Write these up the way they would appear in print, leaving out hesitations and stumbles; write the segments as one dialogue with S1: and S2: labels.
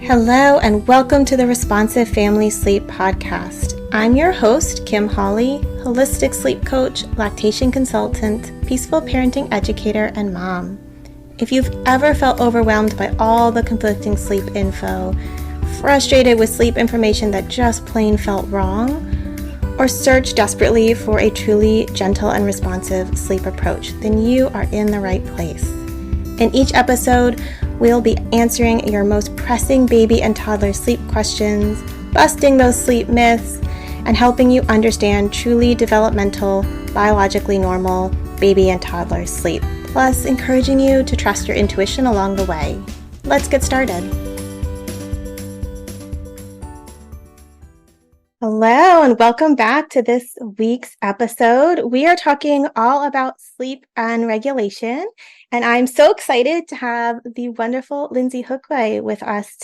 S1: Hello and welcome to the Responsive Family Sleep Podcast. I'm your host, Kim Hawley, holistic sleep coach, lactation consultant, peaceful parenting educator, and mom. If you've ever felt overwhelmed by all the conflicting sleep info, frustrated with sleep information that just plain felt wrong, or searched desperately for a truly gentle and responsive sleep approach, then you are in the right place. In each episode, we'll be answering your most pressing baby and toddler sleep questions, busting those sleep myths, and helping you understand truly developmental, biologically normal baby and toddler sleep, plus encouraging you to trust your intuition along the way. Let's get started. Hello, and welcome back to this week's episode. We are talking all about sleep and regulation. And I'm so excited to have the wonderful Lyndsey Hookway with us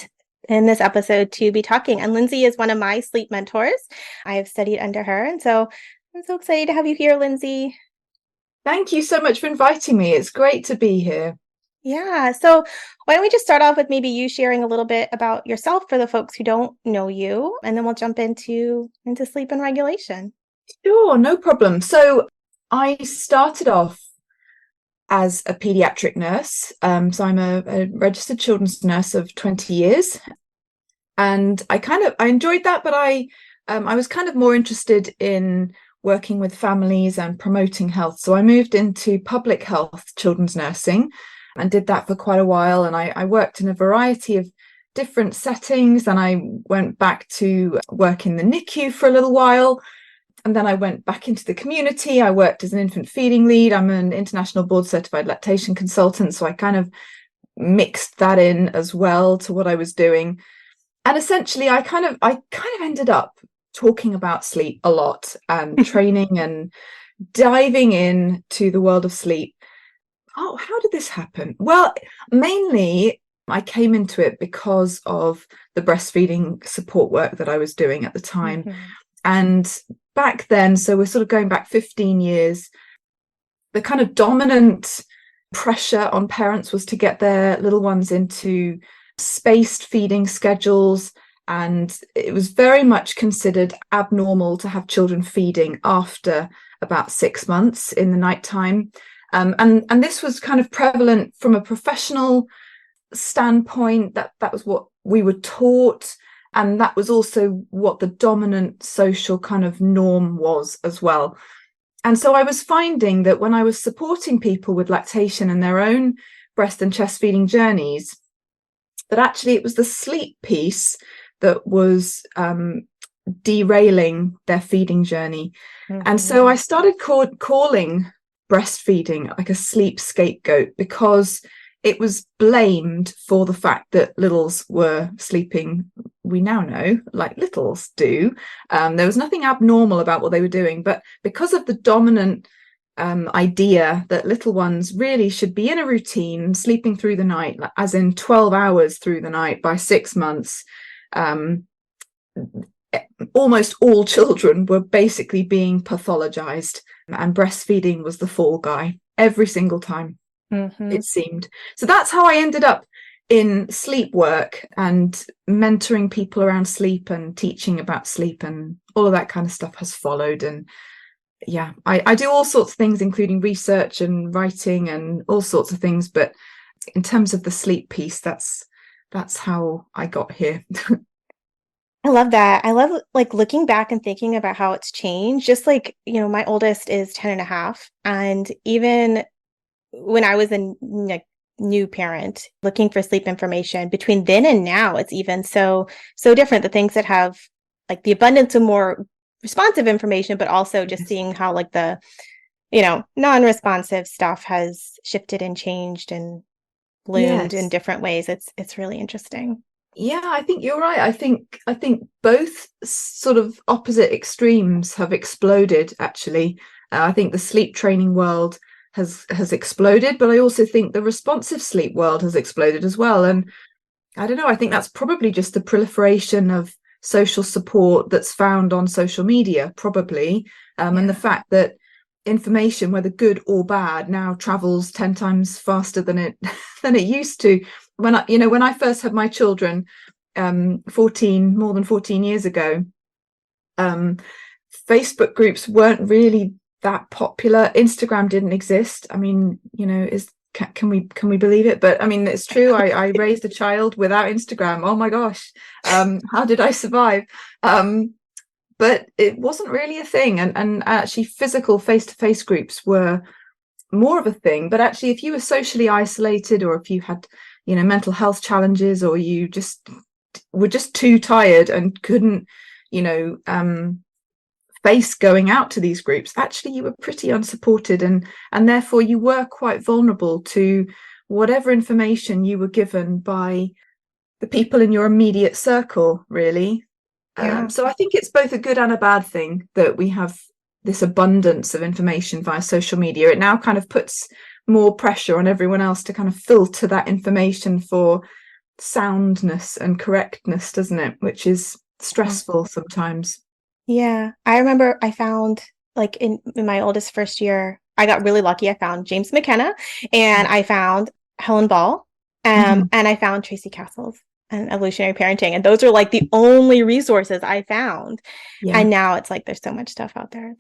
S1: in this episode to be talking. And Lyndsey is one of my sleep mentors. I have studied under her. And so I'm so excited to have you here, Lyndsey.
S2: Thank you so much for inviting me. It's great to be here.
S1: Yeah. So why don't we just start off with maybe you sharing a little bit about yourself for the folks who don't know you, and then we'll jump into sleep and regulation.
S2: Sure, no problem. So I started off as a paediatric nurse. So I'm a registered children's nurse of 20 years. And I enjoyed that, but I was kind of more interested in working with families and promoting health. So I moved into public health children's nursing and did that for quite a while. And I worked in a variety of different settings. And I went back to work in the NICU for a little while. And then I went back into the community. I worked as an infant feeding lead. I'm an international board certified lactation consultant. So I kind of mixed that in as well to what I was doing. And essentially, I kind of ended up talking about sleep a lot and training and diving into the world of sleep. Oh, how did this happen? Well, mainly I came into it because of the breastfeeding support work that I was doing at the time. Mm-hmm. And back then, so we're sort of going back 15 years, the kind of dominant pressure on parents was to get their little ones into spaced feeding schedules. And it was very much considered abnormal to have children feeding after about 6 months in the nighttime. And this was kind of prevalent from a professional standpoint. That was what we were taught. And that was also what the dominant social kind of norm was as well. And so I was finding that when I was supporting people with lactation and their own breast and chest feeding journeys, that actually it was the sleep piece that was derailing their feeding journey. Mm-hmm. And so I started calling breastfeeding like a sleep scapegoat, because it was blamed for the fact that littles were sleeping, we now know, like littles do. There was nothing abnormal about what they were doing, but because of the dominant idea that little ones really should be in a routine, sleeping through the night, as in 12 hours through the night by 6 months, almost all children were basically being pathologized, and breastfeeding was the fall guy every single time. Mm-hmm. It seemed. So that's how I ended up in sleep work and mentoring people around sleep and teaching about sleep, and all of that kind of stuff has followed. And yeah, I do all sorts of things, including research and writing and all sorts of things. But in terms of the sleep piece, that's how I got here.
S1: I love that. I love looking back and thinking about how it's changed. Just my oldest is 10 and a half. And even when I was a new parent looking for sleep information, between then and now, it's even so different. The things that have the abundance of more responsive information, but also just seeing how the non-responsive stuff has shifted and changed and bloomed in different ways. It's really interesting.
S2: Yeah, I think you're right. I think both sort of opposite extremes have exploded, actually. I think the sleep training world has exploded, but I also think the responsive sleep world has exploded as well. And I don't know, I think that's probably just the proliferation of social support that's found on social media, probably. And the fact that information, whether good or bad, now travels 10 times faster than it used to. When I first had my children, more than 14 years ago, Facebook groups weren't really that popular. Instagram didn't exist. I mean, can we believe it? But I mean, it's true. I raised a child without Instagram. Oh my gosh. How did I survive? But it wasn't really a thing. And actually physical face-to-face groups were more of a thing. But actually, if you were socially isolated, or if you had, mental health challenges, or you just were just too tired and couldn't, face going out to these groups, actually you were pretty unsupported, and therefore you were quite vulnerable to whatever information you were given by the people in your immediate circle, really.
S1: Yeah.
S2: So I think it's both a good and a bad thing that we have this abundance of information via social media. It now kind of puts more pressure on everyone else to kind of filter that information for soundness and correctness, doesn't it? Which is stressful sometimes.
S1: Yeah, I remember I found, like, in my oldest first year, I got really lucky. I found James McKenna, and I found Helen Ball, and I found Tracy Castles and Evolutionary Parenting. And those are like the only resources I found.
S2: Yeah.
S1: And now it's like there's so much stuff out there.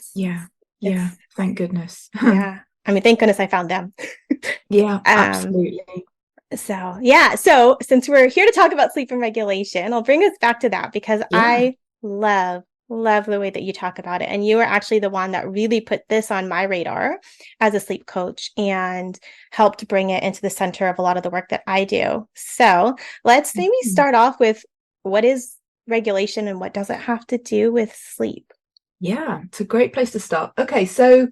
S2: Thank goodness.
S1: Yeah. I mean, thank goodness I found them.
S2: Yeah, absolutely.
S1: So since we're here to talk about sleep and regulation, I'll bring us back to that, because I love the way that you talk about it. And you were actually the one that really put this on my radar as a sleep coach and helped bring it into the center of a lot of the work that I do. So let's maybe start off with, what is regulation and what does it have to do with sleep?
S2: Yeah, it's a great place to start. Okay, so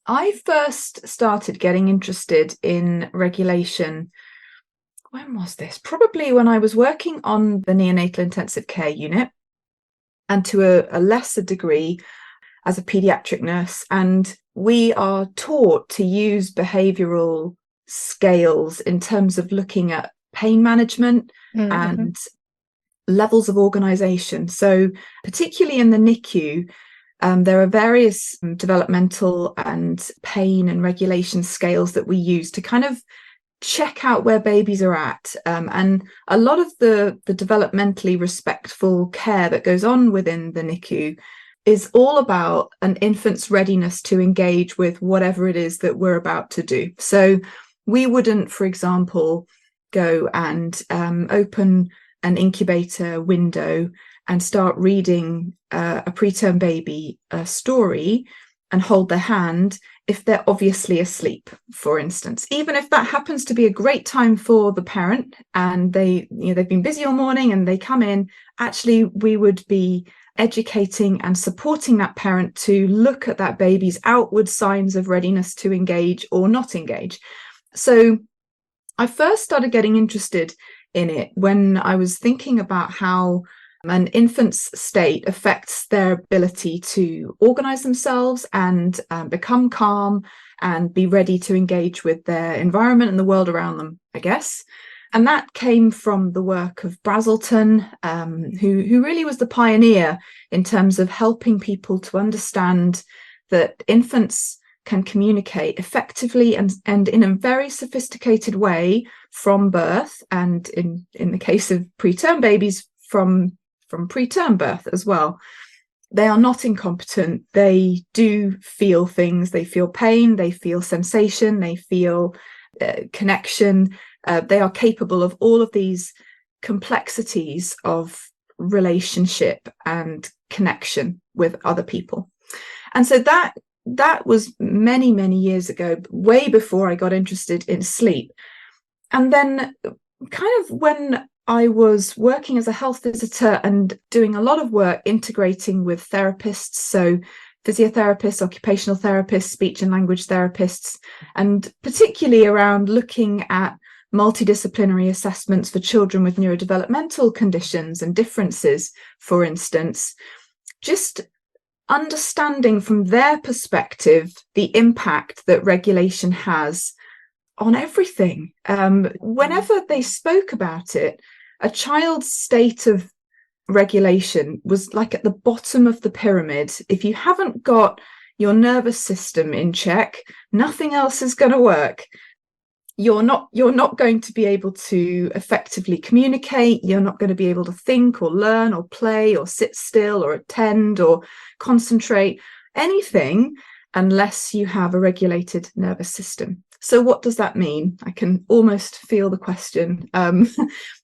S2: I first started getting interested in regulation. When was this? Probably when I was working on the neonatal intensive care unit, and to a lesser degree as a paediatric nurse. And we are taught to use behavioural scales in terms of looking at pain management and levels of organisation. So particularly in the NICU, there are various developmental and pain and regulation scales that we use to kind of check out where babies are at, and a lot of the developmentally respectful care that goes on within the NICU is all about an infant's readiness to engage with whatever it is that we're about to do. So we wouldn't, for example, go and open an incubator window and start reading a preterm baby a story and hold their hand if they're obviously asleep, for instance. Even if that happens to be a great time for the parent and they've been busy all morning and they come in, actually we would be educating and supporting that parent to look at that baby's outward signs of readiness to engage or not engage. So I first started getting interested in it when I was thinking about how an infant's state affects their ability to organize themselves and become calm and be ready to engage with their environment and the world around them, I guess. And that came from the work of Brazelton, who really was the pioneer in terms of helping people to understand that infants can communicate effectively and in a very sophisticated way from birth, and in the case of preterm babies, from preterm birth as well. They are not incompetent. They do feel things. They feel pain, they feel sensation, they feel connection. They are capable of all of these complexities of relationship and connection with other people. And so that was many, many years ago, way before I got interested in sleep. And then kind of when I was working as a health visitor and doing a lot of work integrating with therapists, so physiotherapists, occupational therapists, speech and language therapists, and particularly around looking at multidisciplinary assessments for children with neurodevelopmental conditions and differences, for instance, just understanding from their perspective the impact that regulation has on everything. Whenever they spoke about it, a child's state of regulation was like at the bottom of the pyramid. If you haven't got your nervous system in check, nothing else is going to work. you're not going to be able to effectively communicate. You're not going to be able to think or learn or play or sit still or attend or concentrate, anything, unless you have a regulated nervous system. So what does that mean? I can almost feel the question.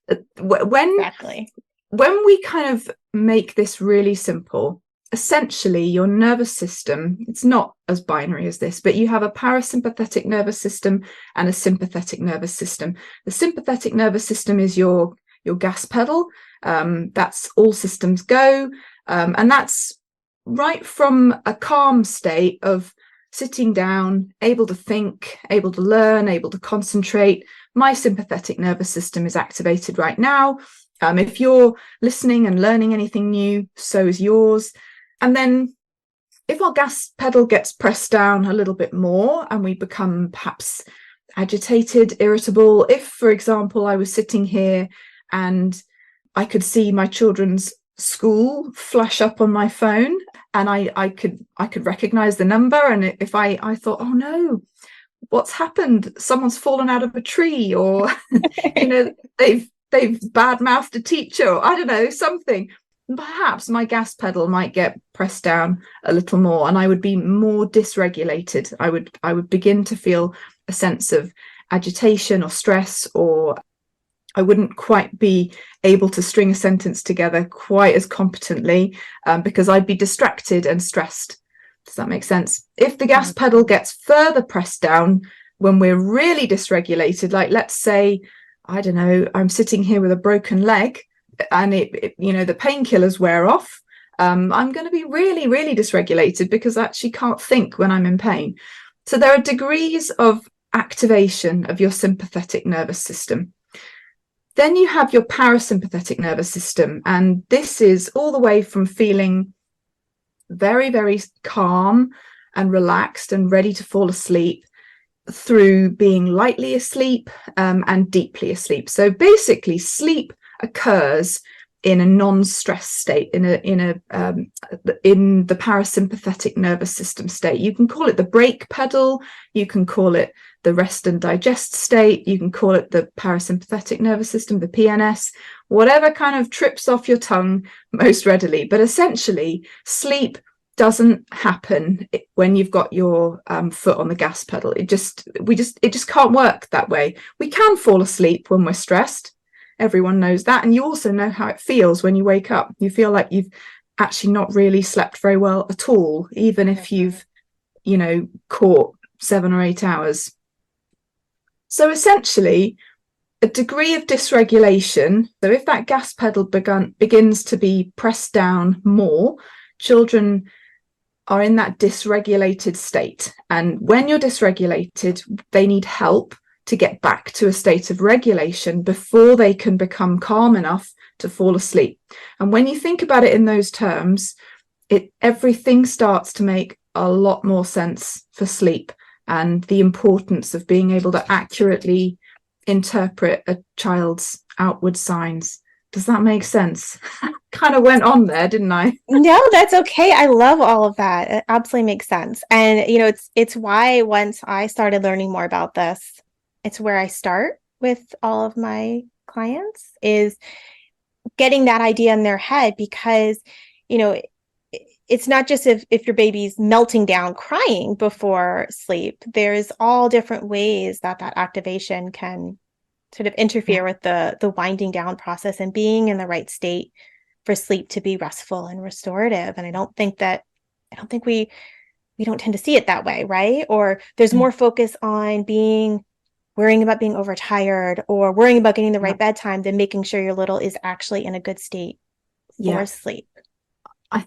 S1: Exactly.
S2: When we kind of make this really simple, essentially your nervous system, it's not as binary as this, but you have a parasympathetic nervous system and a sympathetic nervous system. The sympathetic nervous system is your gas pedal. That's all systems go. And that's right from a calm state of sitting down, able to think, able to learn, able to concentrate. My sympathetic nervous system is activated right now. If you're listening and learning anything new, so is yours. And then if our gas pedal gets pressed down a little bit more and we become perhaps agitated, irritable, if, for example, I was sitting here and I could see my children's school flash up on my phone and I could recognize the number, and if I thought, oh no, what's happened? Someone's fallen out of a tree, or they've bad-mouthed a teacher, or I don't know, something. Perhaps my gas pedal might get pressed down a little more and I would be more dysregulated. I would begin to feel a sense of agitation or stress, or I wouldn't quite be able to string a sentence together quite as competently, because I'd be distracted and stressed. Does that make sense? If the gas pedal gets further pressed down when we're really dysregulated, like let's say, I don't know, I'm sitting here with a broken leg and the painkillers wear off, I'm going to be really, really dysregulated because I actually can't think when I'm in pain. So there are degrees of activation of your sympathetic nervous system. Then you have your parasympathetic nervous system, and this is all the way from feeling very, very calm and relaxed and ready to fall asleep, through being lightly asleep and deeply asleep. So basically, sleep occurs in a non-stress state, in the parasympathetic nervous system state. You can call it the brake pedal, you can call it the rest and digest state, you can call it the parasympathetic nervous system, the PNS, whatever kind of trips off your tongue most readily. But essentially, sleep doesn't happen when you've got your foot on the gas pedal. It just can't work that way. We can fall asleep when we're stressed. Everyone knows that. And you also know how it feels when you wake up. You feel like you've actually not really slept very well at all, even if you've, caught 7 or 8 hours. So essentially, a degree of dysregulation. So if that gas pedal begins to be pressed down more, children are in that dysregulated state. And when you're dysregulated, they need help to get back to a state of regulation before they can become calm enough to fall asleep. And when you think about it in those terms, everything starts to make a lot more sense for sleep and the importance of being able to accurately interpret a child's outward signs. Does that make sense? Kind of went on there, didn't I?
S1: No, that's okay. I love all of that. It absolutely makes sense. And, it's why once I started learning more about this, it's where I start with all of my clients, is getting that idea in their head, because, it's not just if your baby's melting down crying before sleep. There's all different ways that activation can sort of interfere with the winding down process and being in the right state for sleep to be restful and restorative. And I don't think we don't tend to see it that way, right? Or there's more focus on worrying about being overtired or worrying about getting the right bedtime than making sure your little is actually in a good state for sleep.
S2: I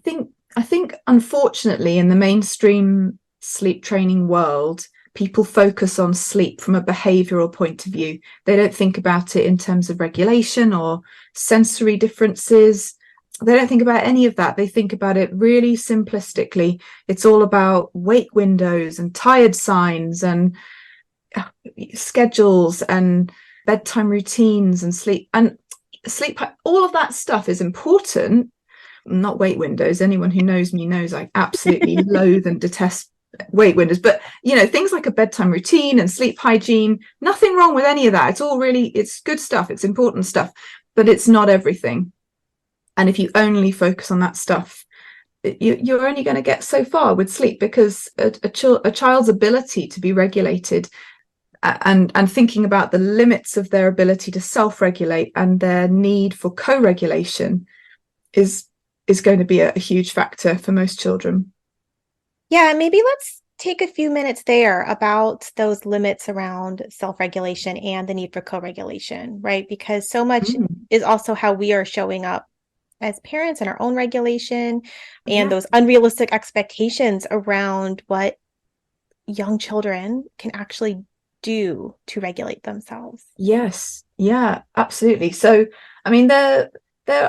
S2: think unfortunately in the mainstream sleep training world, people focus on sleep from a behavioral point of view. They don't think about it in terms of regulation or sensory differences. They don't think about any of that. They think about it really simplistically. It's all about wake windows and tired signs and schedules and bedtime routines and sleep. All of that stuff is important. Not wait windows. Anyone who knows me knows I absolutely loathe and detest weight windows, but things like a bedtime routine and sleep hygiene, nothing wrong with any of that. It's good stuff, it's important stuff, but it's not everything. And if you only focus on that stuff, you're only going to get so far with sleep, because a child's ability to be regulated and thinking about the limits of their ability to self-regulate and their need for co-regulation is going to be a huge factor for most children.
S1: Yeah, maybe let's take a few minutes there about those limits around self-regulation and the need for co-regulation, right? Because so much is also how we are showing up as parents in our own regulation, and those unrealistic expectations around what young children can actually do to regulate themselves.
S2: Yes, yeah, absolutely. So, I mean, there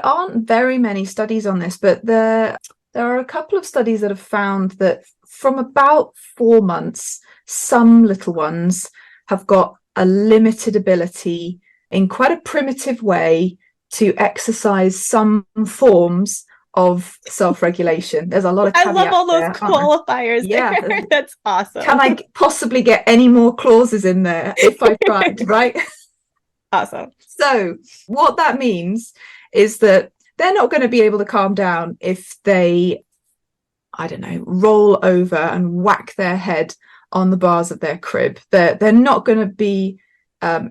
S2: aren't very many studies on this, but there are a couple of studies that have found that from about 4 months, some little ones have got a limited ability in quite a primitive way to exercise some forms of self-regulation. There's a lot of caveats.
S1: I love all those
S2: there,
S1: qualifiers.
S2: Yeah,
S1: there. That's awesome.
S2: Can I possibly get any more clauses in there if I tried, right?
S1: Awesome.
S2: So what that means is that they're not going to be able to calm down if they, I don't know, roll over and whack their head on the bars of their crib. They're not going to be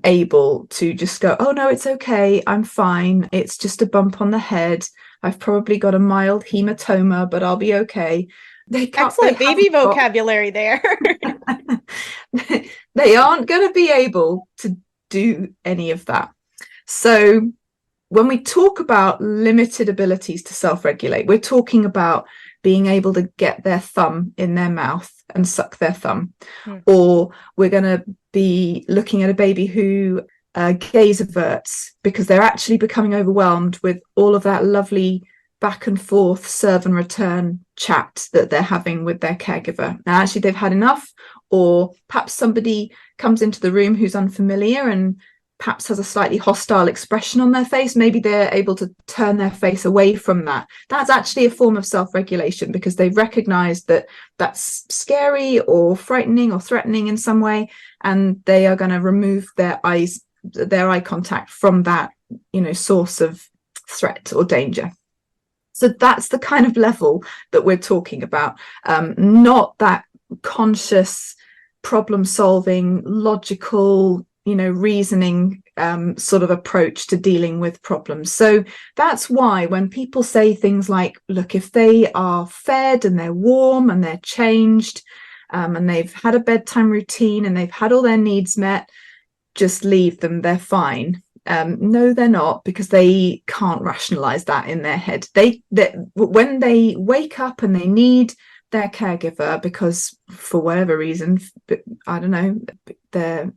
S2: able to just go, oh no, it's okay, I'm fine, it's just a bump on the head, I've probably got a mild hematoma, but I'll be okay.
S1: Excellent baby vocabulary there.
S2: They aren't going to be able to do any of that. So when we talk about limited abilities to self-regulate, we're talking about being able to get their thumb in their mouth and suck their thumb. Or we're going to be looking at a baby who gaze averts because they're actually becoming overwhelmed with all of that lovely back and forth serve and return chat that they're having with their caregiver. Now, actually, they've had enough, or perhaps somebody comes into the room who's unfamiliar and perhaps has a slightly hostile expression on their face. Maybe they're able to turn their face away from that. That's actually a form of self-regulation, because they've recognized that that's scary or frightening or threatening in some way, and they are going to remove their eye contact from that, source of threat or danger. So that's the kind of level that we're talking about, not that conscious problem solving, logical, reasoning sort of approach to dealing with problems. So that's why when people say things like, look, if they are fed and they're warm and they're changed and they've had a bedtime routine and they've had all their needs met, just leave them, they're fine. No, they're not, because they can't rationalize that in their head. When they wake up and they need their caregiver because for whatever reason, I don't know, they're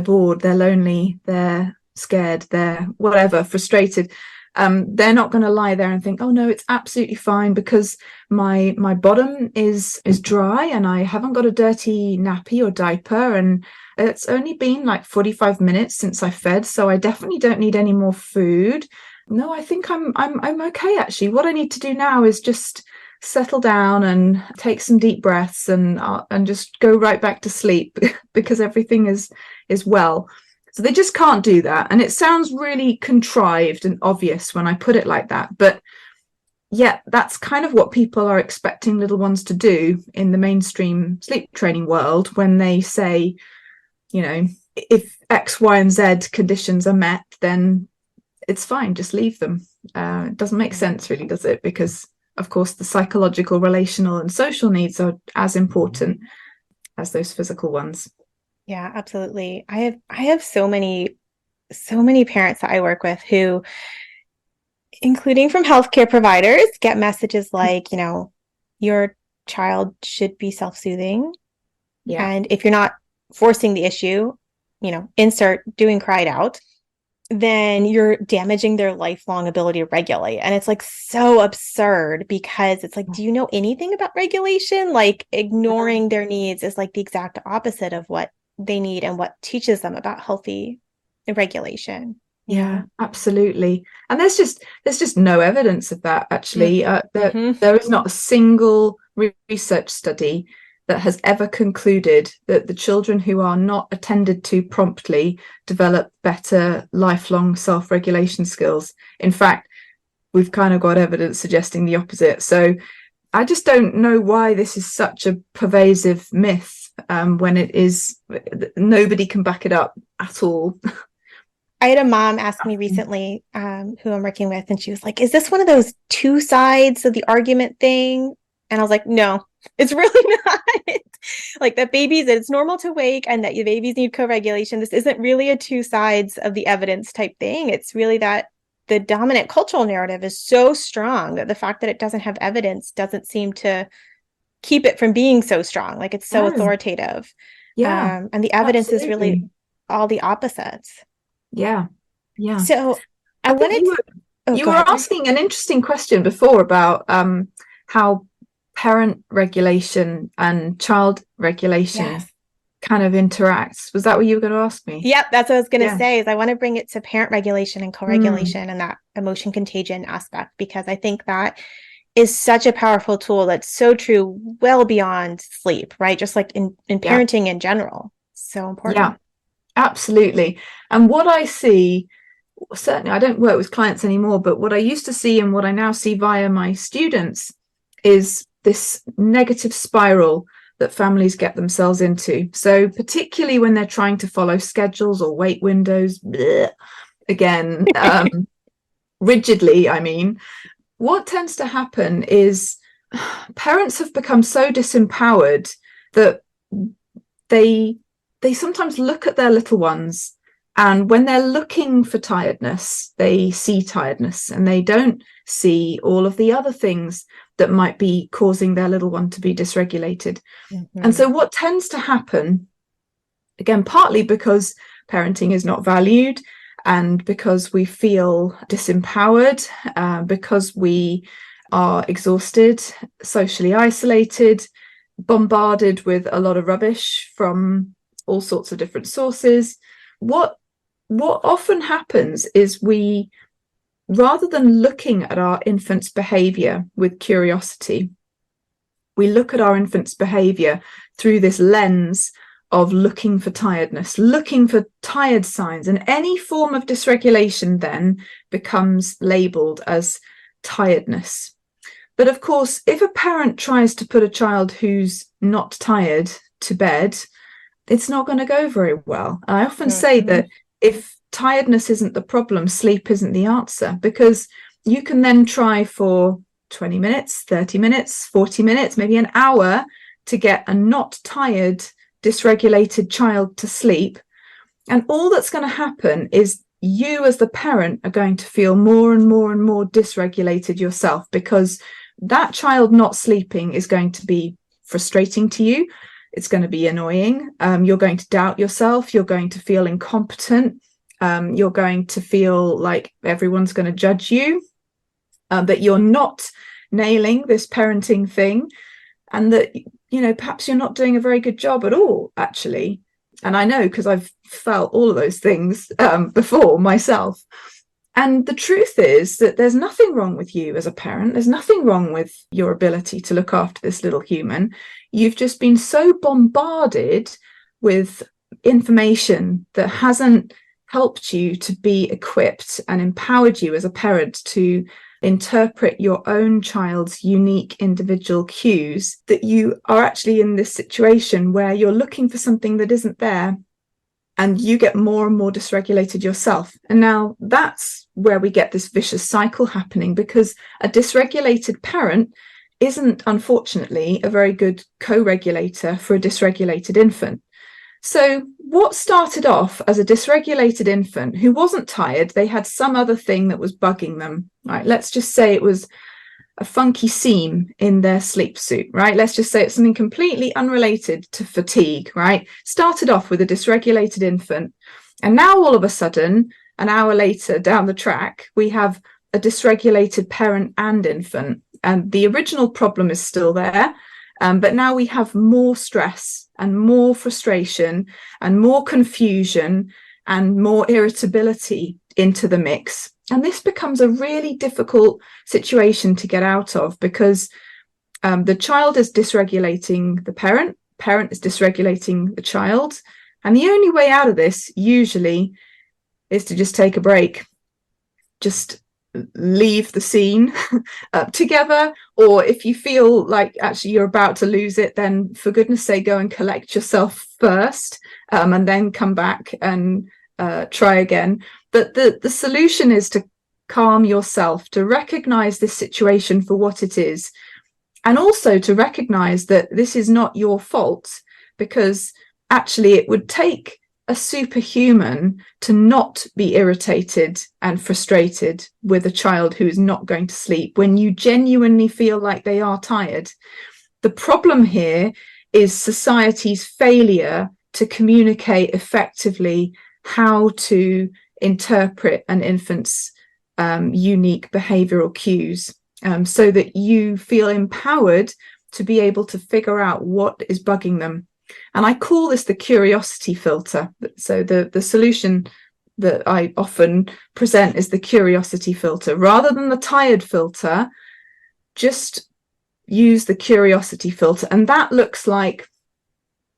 S2: bored, they're lonely, they're scared, they're whatever, frustrated, they're not going to lie there and think, oh no, it's absolutely fine because my bottom is dry and I haven't got a dirty nappy or diaper, and it's only been like 45 minutes since I fed, so I definitely don't need any more food. No, I think I'm okay actually. What I need to do now is just settle down and take some deep breaths and just go right back to sleep because everything is well. So they just can't do that. And it sounds really contrived and obvious when I put it like that. But yeah, that's kind of what people are expecting little ones to do in the mainstream sleep training world when they say, if X, Y, and Z conditions are met, then it's fine, just leave them. It doesn't make sense really, does it? Because of course the psychological, relational, and social needs are as important as those physical ones.
S1: Yeah, absolutely. I have so many parents that I work with who, including from healthcare providers, get messages like, your child should be self-soothing. Yeah. And if you're not forcing the issue, insert doing cried out, then you're damaging their lifelong ability to regulate. And it's like so absurd, because it's like, do you know anything about regulation? Like ignoring their needs is like the exact opposite of what they need and what teaches them about healthy regulation.
S2: Yeah, absolutely. And there's just no evidence of that actually. There is not a single research study that has ever concluded that the children who are not attended to promptly develop better lifelong self-regulation skills. In fact, we've kind of got evidence suggesting the opposite. So I just don't know why this is such a pervasive myth, when it is, nobody can back it up at all.
S1: I had a mom ask me recently, who I'm working with, and she was like, is this one of those two sides of the argument thing? And I was like, no, it's really not. Like that babies, it's normal to wake and that your babies need co-regulation. This isn't really a two sides of the evidence type thing. It's really that the dominant cultural narrative is so strong that the fact that it doesn't have evidence doesn't seem to keep it from being so strong. Like it's so authoritative.
S2: Yeah.
S1: And the evidence is really all the opposites.
S2: Yeah.
S1: So I wanted
S2: you were asking an interesting question before about how parent regulation and child regulation kind of interacts. Was that what you were going to ask me?
S1: Yep, that's what I was going to say, is I want to bring it to parent regulation and co-regulation and that emotion contagion aspect, because I think that is such a powerful tool that's so true well beyond sleep, right? Just like in parenting in general. So important.
S2: Yeah, absolutely. And what I see, certainly I don't work with clients anymore, but what I used to see and what I now see via my students is this negative spiral that families get themselves into. So particularly when they're trying to follow schedules or wait windows, again, rigidly, I mean, what tends to happen is parents have become so disempowered that they sometimes look at their little ones, and when they're looking for tiredness, they see tiredness and they don't see all of the other things that might be causing their little one to be dysregulated. And so what tends to happen, again, partly because parenting is not valued and because we feel disempowered, because we are exhausted, socially isolated, bombarded with a lot of rubbish from all sorts of different sources. What often happens is we, rather than looking at our infant's behavior with curiosity, we look at our infant's behavior through this lens of looking for tiredness, looking for tired signs, and any form of dysregulation then becomes labeled as tiredness. But of course, if a parent tries to put a child who's not tired to bed, it's not going to go very well. I often say that if tiredness isn't the problem, sleep isn't the answer, because you can then try for 20 minutes, 30 minutes, 40 minutes, maybe an hour to get a not tired, dysregulated child to sleep. And all that's going to happen is you as the parent are going to feel more and more and more dysregulated yourself, because that child not sleeping is going to be frustrating to you. It's going to be annoying. You're going to doubt yourself. You're going to feel incompetent. You're going to feel like everyone's going to judge you, that you're not nailing this parenting thing, and that, you know, perhaps you're not doing a very good job at all, actually. And I know, because I've felt all of those things before myself. And the truth is that there's nothing wrong with you as a parent. There's nothing wrong with your ability to look after this little human. You've just been so bombarded with information that hasn't helped you to be equipped and empowered you as a parent to interpret your own child's unique individual cues, that you are actually in this situation where you're looking for something that isn't there, and you get more and more dysregulated yourself. And now that's where we get this vicious cycle happening, because a dysregulated parent isn't, unfortunately, a very good co-regulator for a dysregulated infant. So what started off as a dysregulated infant who wasn't tired, they had some other thing that was bugging them, right? Let's just say it was a funky seam in their sleep suit, right? Let's just say it's something completely unrelated to fatigue, right? Started off with a dysregulated infant, and now all of a sudden, an hour later down the track, we have a dysregulated parent and infant, and the original problem is still there, but now we have more stress and more frustration and more confusion and more irritability into the mix. And this becomes a really difficult situation to get out of, because The child is dysregulating the parent is dysregulating the child, and the only way out of this usually is to just take a break, just leave the scene together. Or if you feel like actually you're about to lose it, then for goodness sake, go and collect yourself first, and then come back and try again. But the solution is to calm yourself, to recognize this situation for what it is, and also to recognize that this is not your fault, because actually it would take a superhuman to not be irritated and frustrated with a child who is not going to sleep when you genuinely feel like they are tired. The problem here is society's failure to communicate effectively how to interpret an infant's unique behavioral cues, so that you feel empowered to be able to figure out what is bugging them. And I call this the curiosity filter. So the solution that I often present is the curiosity filter. Rather than the tired filter, just use the curiosity filter. And that looks like,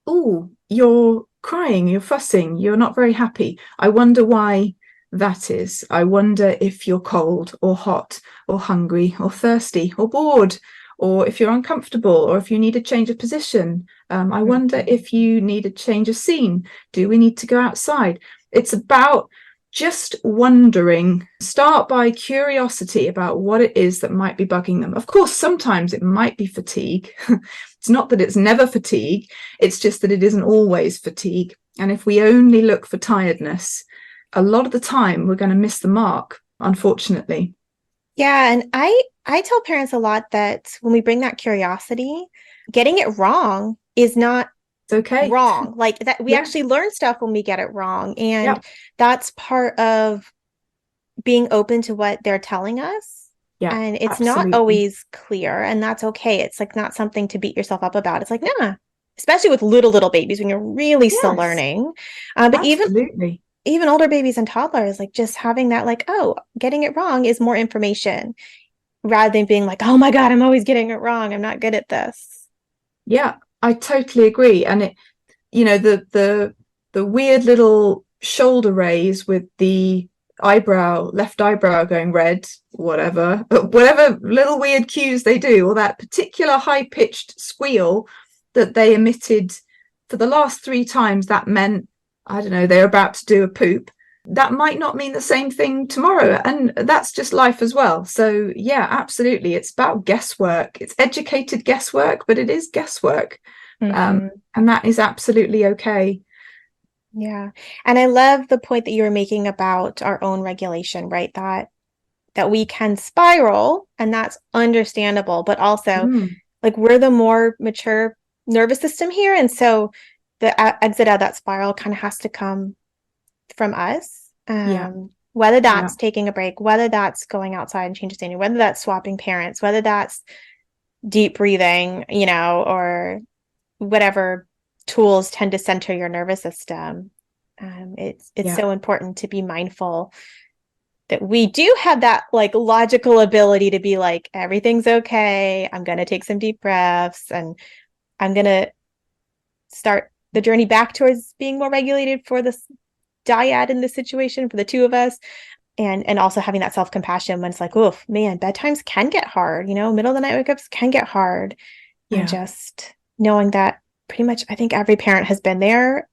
S2: oh, you're crying, you're fussing, you're not very happy. I wonder why that is. I wonder if you're cold or hot or hungry or thirsty or bored, or if you're uncomfortable, or if you need a change of position. I wonder if you need a change of scene. Do we need to go outside? It's about just wondering. Start by curiosity about what it is that might be bugging them. Of course, sometimes it might be fatigue. It's not that it's never fatigue. It's just that it isn't always fatigue. And if we only look for tiredness, a lot of the time we're going to miss the mark, unfortunately.
S1: Yeah, and I tell parents a lot that when we bring that curiosity, getting it wrong is not
S2: okay.
S1: Wrong. Like that, we actually learn stuff when we get it wrong, and that's part of being open to what they're telling us. Yeah, and it's not always clear, and that's okay. It's like not something to beat yourself up about. It's like, nah, especially with little babies when you're really still learning. But even older babies and toddlers, like just having that, like, oh, getting it wrong is more information, rather than being like, oh my God, I'm always getting it wrong, I'm not good at this.
S2: Yeah, I totally agree. And it, the weird little shoulder raise with the left eyebrow going red, whatever little weird cues they do, or that particular high-pitched squeal that they emitted for the last 3 times, that meant, I don't know, they're about to do a poop. That might not mean the same thing tomorrow. And that's just life as well. So yeah, absolutely. It's about guesswork. It's educated guesswork, but it is guesswork. And that is absolutely okay.
S1: Yeah. And I love the point that you were making about our own regulation, right? That we can spiral, and that's understandable, but also like we're the more mature nervous system here. And so the exit out of that spiral kind of has to come from us. Whether that's taking a break, whether that's going outside and changing standing, whether that's swapping parents, whether that's deep breathing, or whatever tools tend to center your nervous system. It's so important to be mindful that we do have that like logical ability to be like, everything's okay. I'm going to take some deep breaths, and I'm going to start the journey back towards being more regulated for this dyad in this situation, for the two of us. And also having that self-compassion when it's like, oh man, bedtimes can get hard, middle of the night wake-ups can get hard. And just knowing that pretty much, I think every parent has been there,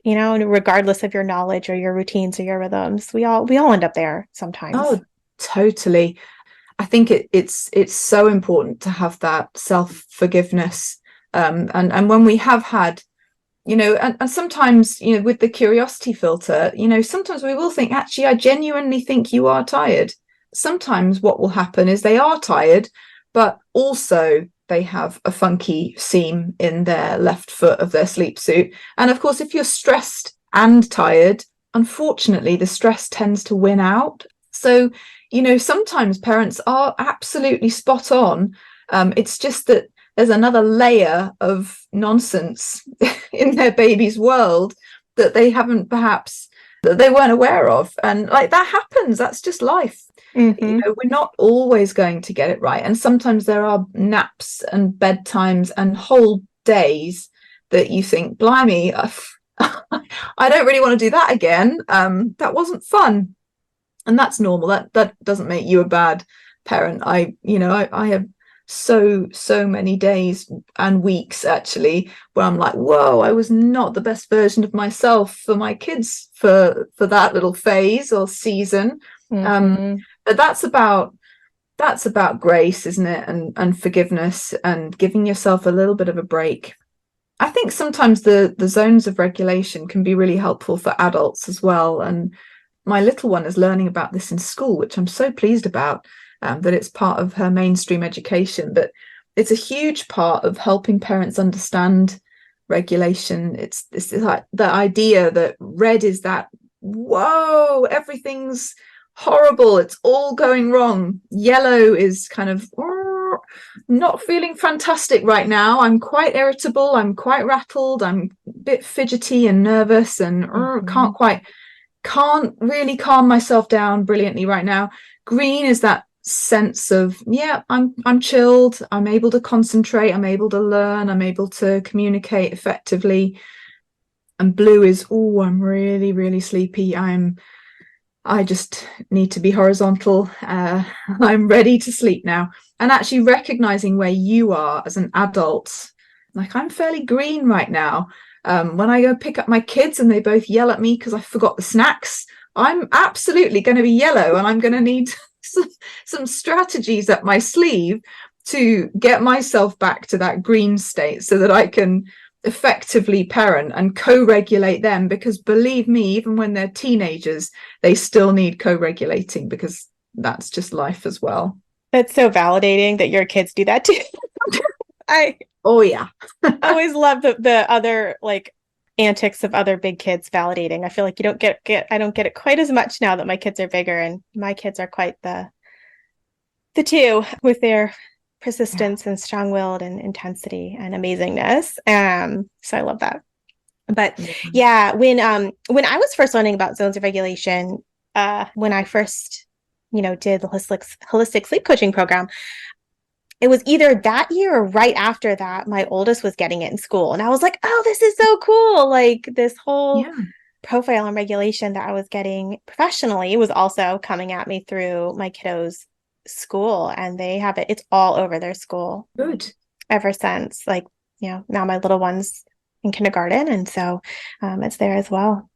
S1: regardless of your knowledge or your routines or your rhythms. We all end up there sometimes.
S2: Oh, totally. I think it's so important to have that self-forgiveness. And when we have had, and sometimes, with the curiosity filter, sometimes we will think, actually, I genuinely think you are tired. Sometimes what will happen is they are tired, but also they have a funky seam in their left foot of their sleep suit. And of course, if you're stressed and tired, unfortunately, the stress tends to win out. So, sometimes parents are absolutely spot on. It's just that there's another layer of nonsense in their baby's world that they haven't perhaps that they weren't aware of. And like that happens. That's just life.
S1: Mm-hmm.
S2: You know, we're not always going to get it right. And sometimes there are naps and bedtimes and whole days that you think, blimey, I don't really want to do that again. That wasn't fun. And that's normal. That doesn't make you a bad parent. I have so many days and weeks actually where I'm like, whoa, I was not the best version of myself for my kids for that little phase or season.
S1: Mm-hmm.
S2: But that's about grace, isn't it? And forgiveness and giving yourself a little bit of a break. I think sometimes the zones of regulation can be really helpful for adults as well. And my little one is learning about this in school, which I'm so pleased about, that it's part of her mainstream education. But it's a huge part of helping parents understand regulation. It's like the idea that red is that, whoa, everything's horrible, it's all going wrong. Yellow is kind of not feeling fantastic right now. I'm quite irritable, I'm quite rattled, I'm a bit fidgety and nervous and can't really calm myself down brilliantly right now. Green is that sense of, yeah, I'm chilled, I'm able to concentrate, I'm able to learn, I'm able to communicate effectively. And blue is, oh, I'm really, really sleepy, I just need to be horizontal. I'm ready to sleep now. And actually recognizing where you are as an adult, like I'm fairly green right now. When I go pick up my kids and they both yell at me because I forgot the snacks, I'm absolutely going to be yellow, and I'm going to need some strategies up my sleeve to get myself back to that green state so that I can effectively parent and co-regulate them, because believe me, even when they're teenagers, they still need co-regulating, because that's just life as well.
S1: That's so validating that your kids do that too. I always love the other like antics of other big kids validating. I feel like you don't I don't get it quite as much now that my kids are bigger, and my kids are quite the two with their persistence and strong-willed and intensity and amazingness. So I love that. But yeah, when I was first learning about zones of regulation, when I first, did the holistic sleep coaching program, it was either that year or right after that, my oldest was getting it in school. And I was like, oh, this is so cool. Like this whole profile on regulation that I was getting professionally was also coming at me through my kiddos' school, and they have it's all over their school.
S2: Good. Ever
S1: since, like, now my little one's in kindergarten, and so it's there as well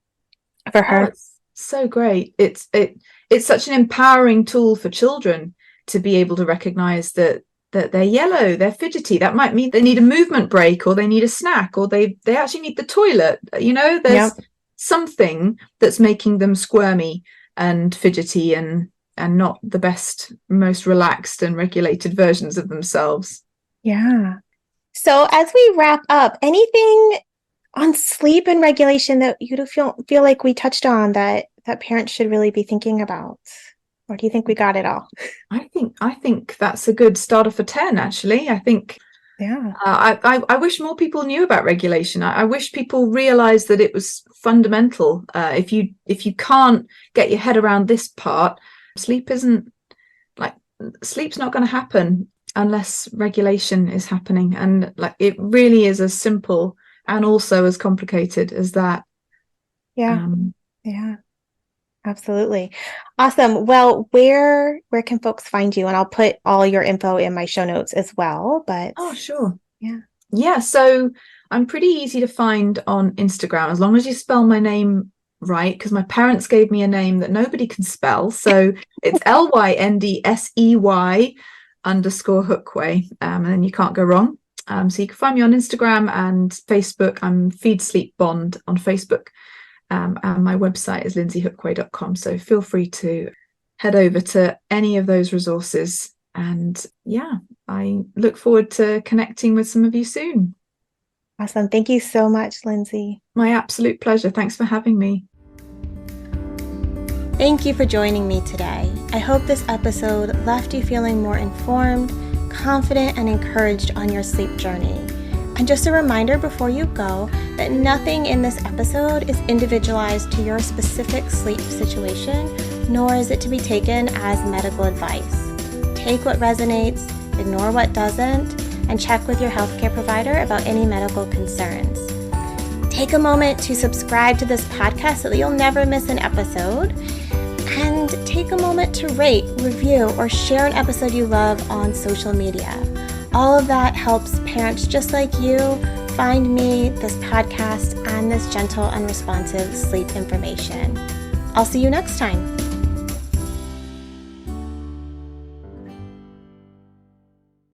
S1: for her.
S2: It's so great. It's such an empowering tool for children to be able to recognize that they're yellow, they're fidgety. That might mean they need a movement break, or they need a snack, or they actually need the toilet. There's something that's making them squirmy and fidgety and not the best, most relaxed and regulated versions of themselves.
S1: Yeah. So as we wrap up, anything on sleep and regulation that you feel like we touched on that parents should really be thinking about? Or do you think we got it all?
S2: I think that's a good starter for 10, actually. I think I wish more people knew about regulation. I wish people realized that it was fundamental. If you can't get your head around this part, sleep's not going to happen unless regulation is happening. And like it really is as simple and also as complicated as that.
S1: Yeah. Absolutely. Awesome. Well, where can folks find you? And I'll put all your info in my show notes as well. But
S2: sure.
S1: Yeah.
S2: So I'm pretty easy to find on Instagram, as long as you spell my name right, because my parents gave me a name that nobody can spell. So it's LYNDSEY_Hookway, and then you can't go wrong. So you can find me on Instagram and Facebook. I'm Feed Sleep Bond on Facebook. And my website is lyndseyhookway.com. So feel free to head over to any of those resources. And I look forward to connecting with some of you soon.
S1: Awesome. Thank you so much, Lyndsey.
S2: My absolute pleasure. Thanks for having me.
S1: Thank you for joining me today. I hope this episode left you feeling more informed, confident, and encouraged on your sleep journey. And just a reminder before you go that nothing in this episode is individualized to your specific sleep situation, nor is it to be taken as medical advice. Take what resonates, ignore what doesn't, and check with your healthcare provider about any medical concerns. Take a moment to subscribe to this podcast so that you'll never miss an episode. And take a moment to rate, review, or share an episode you love on social media. All of that helps parents just like you find me, this podcast, and this gentle and responsive sleep information. I'll see you next time.